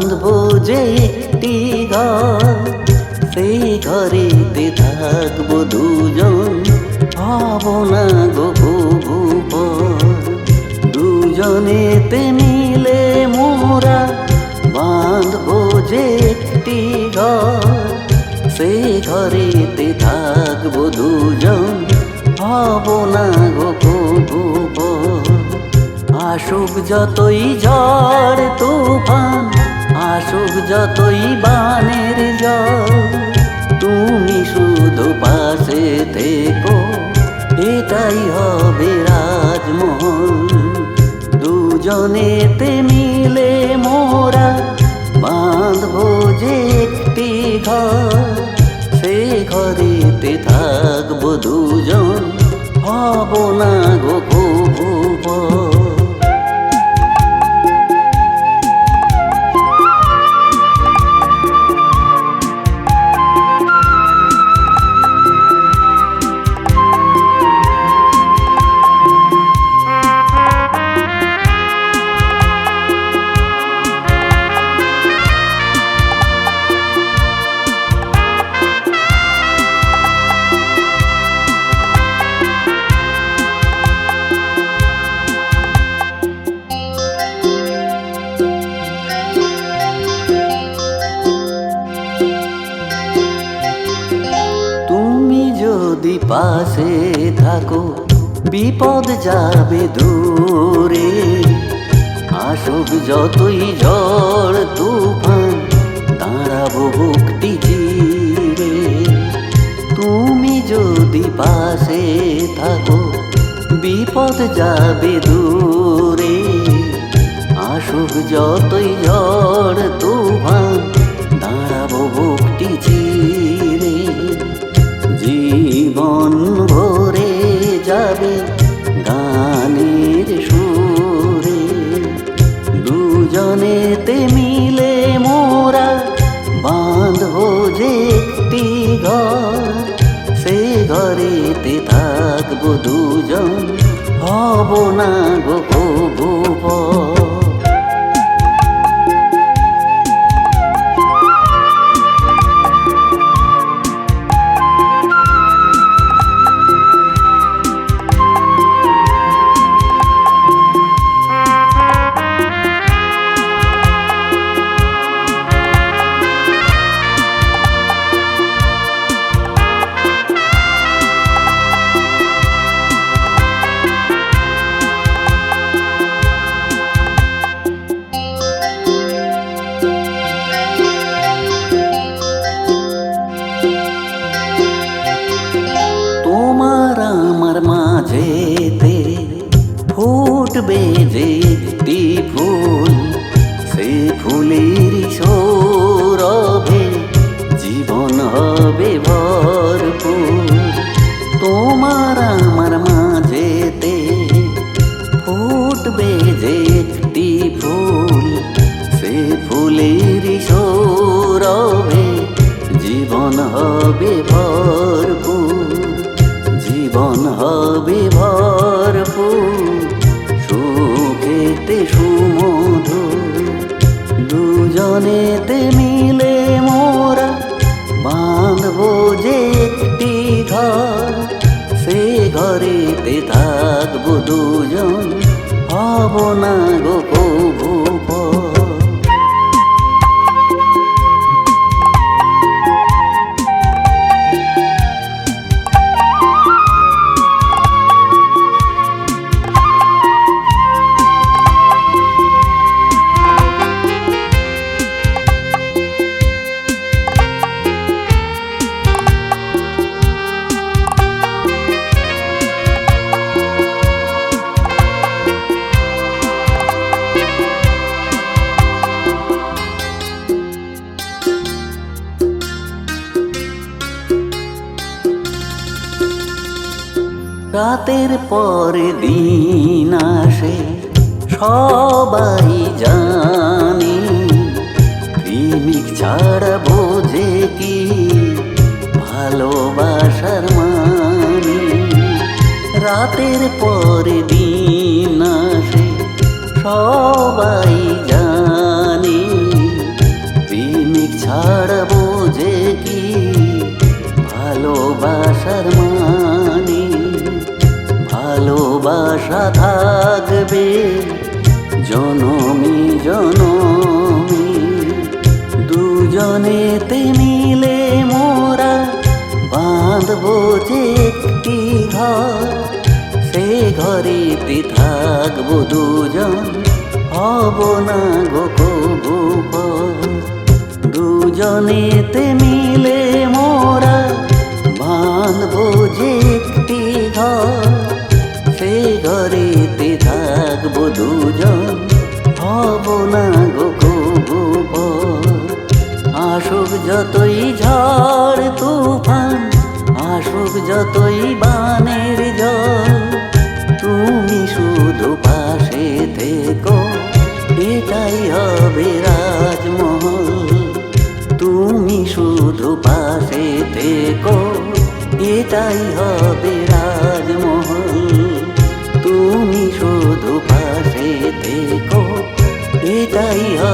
বাঁধবো যে একটি ঘর, সেই ঘরেতে থাকবো দুজন, হব না গো কভু পর। দুজনেতে মিলে মোরা বাঁধবো যে একটি ঘর, সেই ঘরেতে থাকবো দুজন, হব না গো কভু পর। আসুক যতই ঝড় তুফান, আসুক যতই বানের জল, তুমি শুধু পাশে থেকো, এটাই হবে রাজমহল। দুজনেতে মিলে মোরা বাঁধবো যে একটি ঘর, সে ঘরেতে থাকবো দুজন, হব না গো কভু পর। যদি পাশে থাকো বিপদ যাবে দূরে, আসুক যতই ঝড় তুফান দাঁড়াবো বুকটি চিরে। তুমি যদি পাশে থাকো বিপদ যাবে দূরে, আসুক যতই ঝড় তুফান দাঁড়াবো বুকটি চিরে। জীবন ভরে যাবে গানের সুরে, দুজনেতে মিলে মোরা বাঁধবো যে একটি ঘর, সে ঘরেতে থাকবো দুজন, হব না গো কভু পর। তোমার আমার মাঝেতে ফুটবে যে একটি ফুল, সে ফুলের সৌরভে জীবন হবে ভরপুর। তোমার আমার মাঝেতে ফুটবে যে একটি ফুল, সে ফুলের সৌরভে জীবন হবে ভরপুর, জীবন হবে ভরপুর, সুখেতে সুমধুর। দুজনেতে মিলে মোরা বাঁধবো যে একটি ঘর, সে ঘরেতে থাকবো দুজন, হব না গো কভু পর। রাতের পরে দিন আসে সবাই জানে, প্রেমিক ছাড়া বোঝে কি ভালোবাসার মানে। রাতের পরে দিন আসে সবাই জানে, ছাড়বো যে কি ভালোবাসার মানে। ভালোবাসা থাকবে জনমে জনমে, দুজনেতে মিলে মোরা বাঁধবো যে একটি ঘর। সে ঘরেতে থাকবো দুজন, হব না গো কবু পর। দুজনেতে মিলে মোরা বাঁধবো যে একটি ঘর। সে ঘরেতে থাকবো দুজন, হব না গো কবু পর। আসুক যতই ঝড় তুফান, আসুক যতই বানের জল, তুমি শুধু পাশে থেকো, এটাই হবে রাজমহল। তুমি শুধু পাশে থেকো, এটাই হবে রাজমহল। তুমি শুধু পাশে থেকো, এটাই হবে